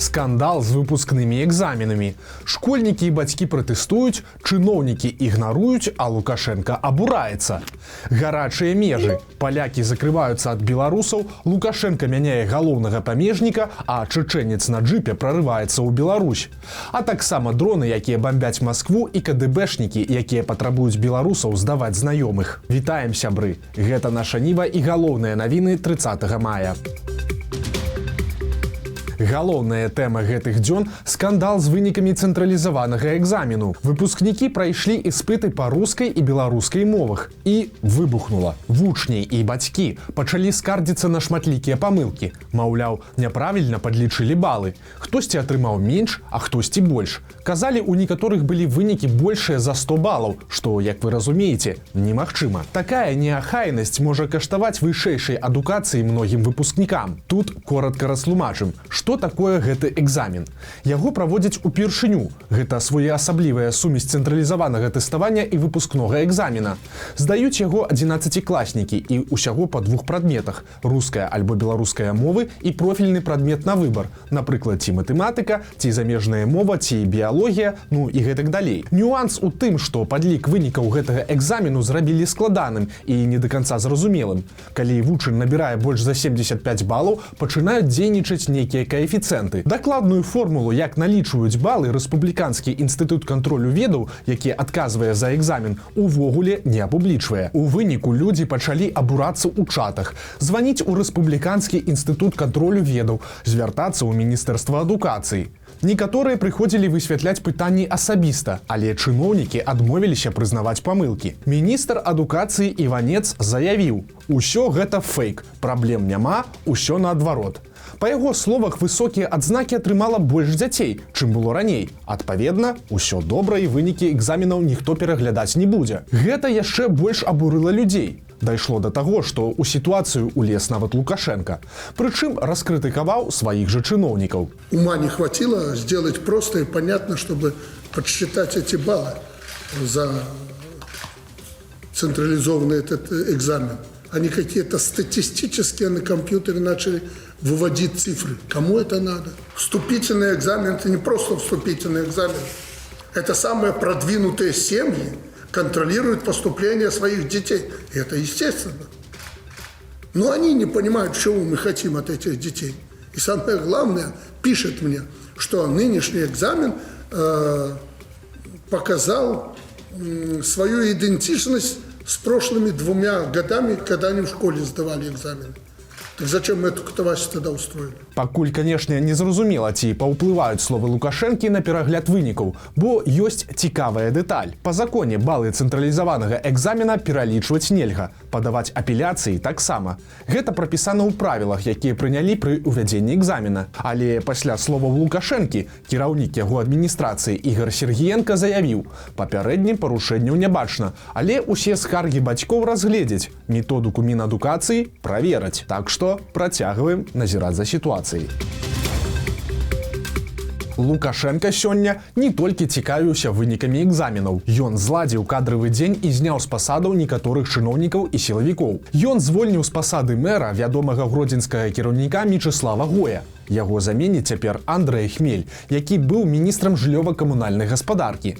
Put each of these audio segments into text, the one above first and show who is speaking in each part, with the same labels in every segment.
Speaker 1: Скандал з выпускнымі экзаменамі. Школьнікі і бацькі пратэстуюць, чыноўнікі ігнаруюць, а Лукашенко абураецца. Гарачыя межы. Палякі закрываюцца ад беларусаў, Лукашенко мяняе галоўнага памежніка, а чэчэнец на джыпе прарываецца ў Беларусь. А таксама дроны, якія бамбяць Маскву, і КДБшнікі, якія патрабуюць беларусаў здаваць знаёмых. Вітаем, сябры! Гэта наша Ніва і галоўныя навіны 30 мая. Галоўная тэма гэтых дзён – скандал з вынікамі цэнтралізаванага экзамену. Выпускнікі прайшлі іспыты па рускай і беларускай мовах. І выбухнула. Вучні і бацькі пачалі скардзіцца на шматлікія памылкі. Маўляў, няправільна падлічылі балы. Хтосьці атрымаў менш, а хтосьці больш. Казалі, у некаторых былі вынікі большыя за 100 балаў, што, як вы разумееце, немагчыма. Такая неахайнасць можа каштаваць вышэйшай адукацыі многім выпускнікам. Тут коратка растлумачым, што такое гэты экзамен. Яго праводзяць упершыню. Гэта своеасаблівая сумесь цэнтралізаванага тэставання і выпускнога экзамена. Здаюць яго 11-класнікі і ўсяго па 2 прадметах – руская альбо беларуская мовы і профільны прадмет на выбар. Напрыклад, ці матэматыка, ці замежная мова, ці біялогія, ну і гэтак далей. Нюанс у тым, што падлік вынікаў гэтага экзамену зрабілі складаным і не да канца зразумелым. Калі вучань набірае больш за 75 балаў, пачынаюць дзейнічаць нейкія коэфіцыенты. Дакладную формулу, як налічваюць балы, Рэспубліканскі інстытут кантролю ведаў, які адказвае за экзамен, увогуле не апублічвае. У выніку людзі пачалі абурацца ў чатах, званіць у Рэспубліканскі інстытут кантролю ведаў, звяртацца ў Міністэрства адукацыі. Некаторыя прыходзілі высвятляць пытанні асабіста, але чыноўнікі адмовіліся прызнаваць памылкі. Міністр адукацыі Іванец заявіў: «Усё гэта фейк, праблем няма, усё наадварот». Па яго словах, высокія адзнакі атрымала больш дзяцей, чым было раней. Адпаведна, усё добра і вынікі экзаменаў ніхто пераглядаць не будзе. Гэта яшчэ больш абурыла людзей. Дайшло до таго, што ў сітуацыю улез нават Лукашенко. Прычым раскрытыкаваў сваіх жа чыноўнікаў.
Speaker 2: Ума не хватило сделать просто и понятно, чтобы подсчитать эти баллы за централизованный этот экзамен. Они какие-то статистические на компьютере начали выводить цифры. Кому это надо? Вступительный экзамен – это не просто вступительный экзамен. Это самые продвинутые семьи контролируют поступление своих детей. И это естественно. Но они не понимают, чего мы хотим от этих детей. И самое главное, пишет мне, что нынешний экзамен показал свою идентичность с прошлыми 2 годами, когда они в школе сдавали экзамены. Так зачем мы эту катавасию тогда устроили?
Speaker 1: Пакуль, канешне, незразумела, ці паўплываюць словы Лукашэнкі на перагляд вынікаў, бо ёсць цікавая дэталь. Па законе балы цэнтралізаванага экзамена пералічваць нельга, падаваць апеляцыі таксама. Гэта прапісана ў правілах, якія прынялі пры ўвядзенні экзамена. Але пасля словаў Лукашэнкі кіраўнік яго адміністрацыі Ігор Сергіенка заявіў: папярэднім парушэнняў не бачна, але ўсе скаргі бацькоў разгледзяць, методыку Мінадукацыі правераць. Так што працягваем назіраць за сітуацыяй. Лукашенко сёння не толькі цікавіўся вынікамі экзаменаў. Ён зладзіў кадравы дзень і зняў з пасадаў некаторых чыноўнікаў і сілавікоў. Ён звольніў з пасады мэра вядомага гродзенскага кіраўніка Мечыслава Гоя. Яго заменіць цяпер Андрэй Хмель, які быў міністрам жыллёва-камунальнай гаспадаркі.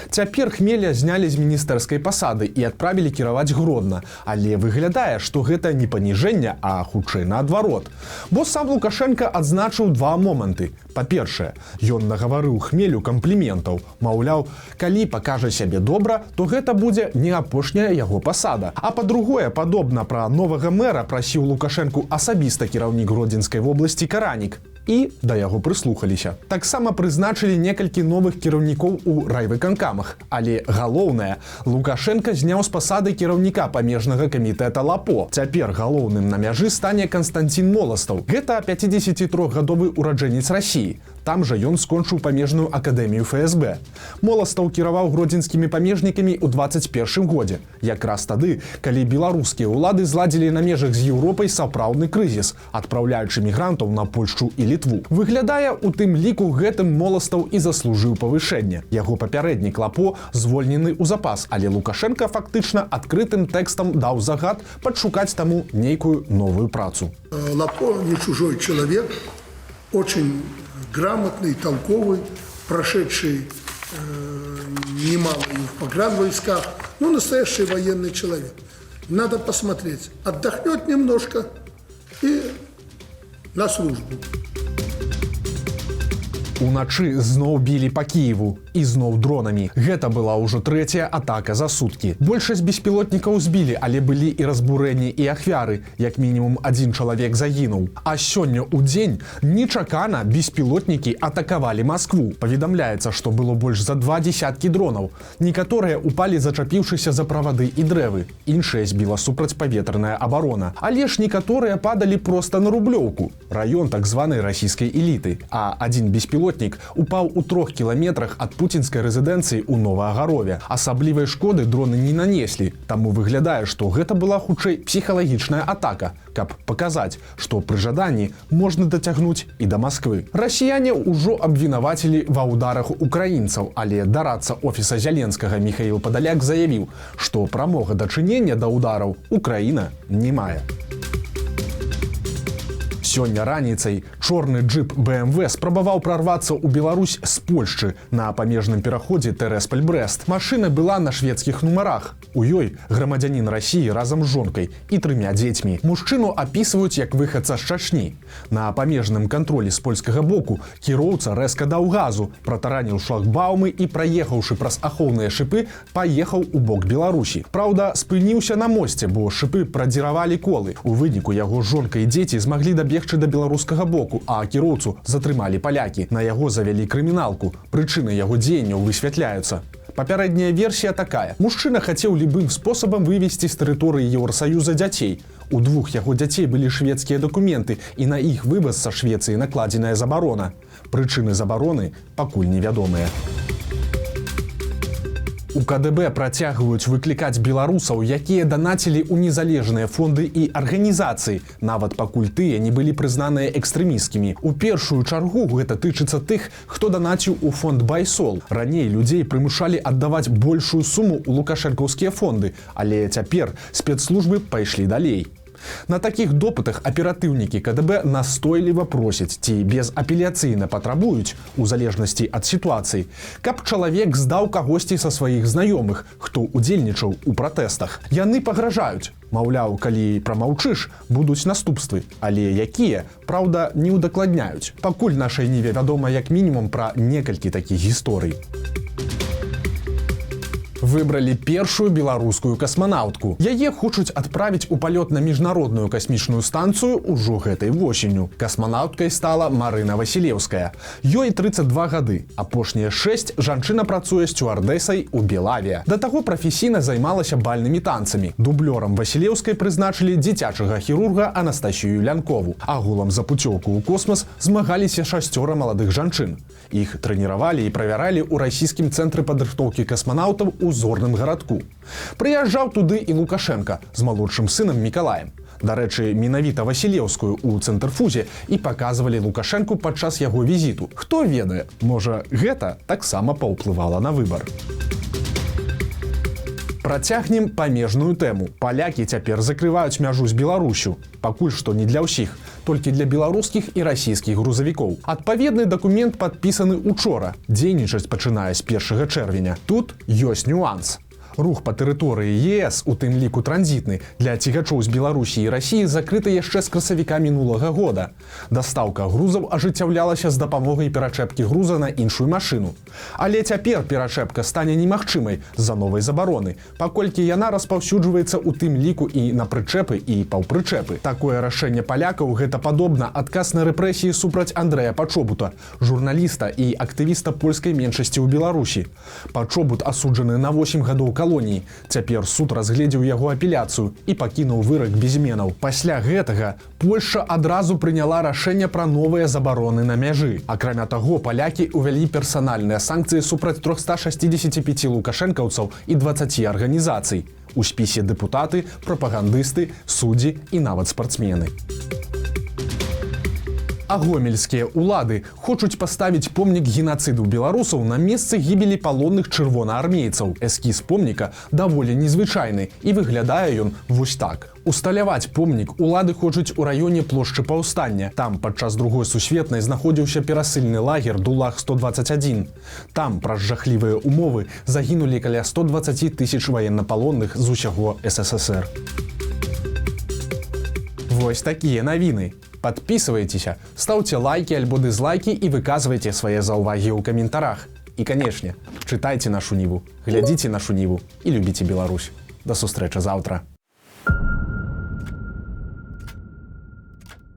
Speaker 1: Цяпер Хмеля знялі з міністэрскай пасады і адправілі кіраваць Гродна. Але выглядае, што гэта не паніжэнне, а хутчэй наадварот. Бо сам Лукашенко адзначыў 2 моманты. Па-першае, ён нагаварыў Хмелю кампліментаў. Маўляў, калі пакажа сябе добра, то гэта будзе не апошняя яго пасада. А па-другое, падобна пра новага мэра прасіў Лукашэнку асабіста кіраўнік Гродзенскай вобласці Каранік. І да яго прыслухаліся. Таксама прызначылі некалькі новых кіраўнікоў у райвыканкамах. Але галоўнае, Лукашенко зняў з пасады кіраўніка памежнага камітэта ЛАПО. Цяпер галоўным на мяжы стане Константин Моластаў. Гэта 53-гадовы ураджэнец Расіі. Там жа ён скончыў памежную акадэмію ФСБ. Моластаў кіраваў гродзенскімі памежнікамі ў 21 годзе. Якраз тады, калі беларускія ўлады зладзілі на межах з Еўропай сапраўдны крызіс, адпраўляючы мігрантаў на Польшчу і Літву. Выглядае, у тым ліку гэтым Моластаў і заслужыў павышэнне. Яго папярэднік ЛАПО звольнены ў запас, але Лукашенко фактычна адкрытым тэкстам даў загад падшукаць таму нейкую новую працу.
Speaker 2: ЛАПО не чужой человек, очень грамотный, толковый, прошедший немало и в погранвойсках, ну, настоящий военный человек. Надо посмотреть. Отдохнет немножко и на службу.
Speaker 1: Уначы зноў білі па Кіеву і зноў дронамі. Гэта была ўжо трэцяя атака за суткі. Большасць беспілотнікаў збілі, але былі і разбурэнні і ахвяры. Як мінімум адзін чалавек загінуў. А сёння ў дзень нечакана беспілотнікі атакавалі Маскву. Паведамляецца, што было больш за 2 десяткі дронаў. Некаторыя упалі, зачапіўшыся за правады і дрэвы. Іншыя збіла супрацьпаветраная абарона. Але ж некаторыя падалі проста на Рублёўку, раён так званай расійскай эліты. А адзін беспілотнік упаў у 3 кіламетрах ад пуцінскай рэзідэнцыі ў Новаагарове. Асаблівай шкоды дроны не нанеслі, таму выглядае, што гэта была хутчэй псіхалагічная атака, каб паказаць, што пры жаданні можна дацягнуць і да Масквы. Расіяне ўжо абвінавацілі ва ўдарах украінцаў, але дарадца офіса Зяленскага Міхаіл Падаляк заявіў, што прамога дачынення да ўдараў Украіна не мае. Сёння раніцай чорны джип BMW спрабаваў прарвацца ў Беларусь з Польшчы на памежным пераходзе Тэрасполь-Брэст. Машына была на шведскіх нумарах. У ёй грамадзянін Расіі разам з жонкай і 3 дзецьмі. Мужчыну апісваюць як выхадца з Чачні. На памежным кантролі з польскага боку кіроўца рэзка даў газу, пратараніў шлагбаумы і, праехаўшы праз ахоўныя шыпы, паехаў у бок Беларусі. Праўда, спыніўся на мосце, бо шыпы прадзіравалі колы. У выніку яго жонка і дзеці змаглі дабегчы да беларускага боку, а кіроўцу затрымалі палякі. На яго завялі крыміналку. Прычыны яго дзеянняў высвятляюцца. Папярэдняя версія такая. Мужчына хацеў любым спосабам вывесці з тэрыторыі Еўрасаюза дзяцей. У 2 яго дзяцей былі шведскія дакументы, і на іх вываз са Швецыі накладзеная забарона. Прычыны забароны пакуль невядомыя. У КДБ працягваюць выклікаць беларусаў, якія данацілі ў незалежныя фонды і арганізацыі, нават пакуль тыя не былі прызнаныя экстрэмісцкімі. У першую чаргу гэта тычыцца тых, хто данаціў у фонд Байсол. Раней людзей прымушалі аддаваць большую суму ў лукашэнкаўскія фонды, але цяпер спецслужбы пайшлі далей. На такіх допытах аператыўнікі КДБ настойліва просяць ці безапеляцыйна патрабуюць, у залежнасці ад сітуацыі, каб чалавек здаў кагосьці са сваіх знаёмых, хто удзельнічаў у пратэстах. Яны пагражаюць. Маўляў, калі прамаўчыш, будуць наступствы, але якія, праўда, не ўдакладняюць. Пакуль нашай ніве вядома як мінімум пра некалькі такіх гісторый. Выбралі першую беларускую касманаўтку. Яе хочуць адправіць у палёт на міжнародную касмічную станцыю ўжо гэтай восенню. Касманаўткай стала Марына Васілеўская. Ёй 32 гады. Апошнія 6 жанчына працуе сцюардэсай у Белавіа. Да таго прафесійна займалася бальнымі танцамі. Дублёрам Васілеўскай прызначылі дзіцячага хірурга Анастасію Лянкову. Агулам за пуцёўку ў космас змагаліся 6 маладых жанчын. Іх трэніравалі і правяралі ў расійскім цэнтры падрыхтоўкі касманаўтаў у Зорным гарадку. Прыязджаў туды і Лукашенка з малодшым сынам Мікалаем. Дарэчы, менавіта Васілеўскую ў цэнтрфузе і паказвалі Лукашэнку падчас яго візіту. Хто ведае, можа, гэта таксама паўплывала на выбар. Працягнем памежную тэму. Палякі цяпер закрываюць мяжу з Беларусю. Пакуль што не для ўсіх, толькі для беларускіх і расійскіх грузавікоў. Адпаведны дакумент падпісаны учора. Дзейнічаць пачынае з 1 чэрвеня. Тут ёсць нюанс. Рух па тэрыторыі ЕС, у тым ліку транзітны, для цігачоў з Беларусі і Расіі закрыты яшчэ з красавіка мінулага года. Дастаўка грузаў ажыццяўлялася з дапамогай перачэпкі груза на іншую машыну. Але цяпер перачэпка стане немагчымай з-за новай забароны, паколькі яна распаўсюджваецца ў тым ліку і на прычэпы і паўпрычэпы. Такое рашэнне палякаў гэта падобна адказ на рэпрэсіі супраць Андрэя Пачобута, журналіста і актывіста польскай меншасці ў Беларусі. Пачобут асуджаны на 8 гадоў колоній. Цяпер суд разгледзеў яго апеляцыю і пакінуў вырак без зменаў. Пасля гэтага Польшча адразу прыняла рашэнне пра новыя забароны на мяжы. Акрамя таго, палякі ўвялі персанальныя санкцыі супраць 365 лукашэнкаўцаў і 20 арганізацый. У спісе дэпутаты, прапагандысты, суддзі і нават спартсмены. А гомельскія ўлады хочуць паставіць помнік геноциду беларусаў на месцы гібелі палонных чырвонаармейцаў. Эскіз помніка даволі незвычайны і выглядае ён вось так. Усталяваць помнік улады хочуць у раёне плошчы Паўстання. Там падчас другой сусветнай знаходзіўся перасыльны лагер Дулах-121. Там праз жахлівыя умовы загінулі каля 120 тысяч ваеннапалонных з усяго СССР. Вось такія навіны. Подписывайтеся, ставьте лайки альбо дизлайки и выказывайте свои заўвагі ў каментарах. И, конечно, читайте нашу Ниву, глядите нашу Ниву и любите Беларусь. До сустрэчы завтра.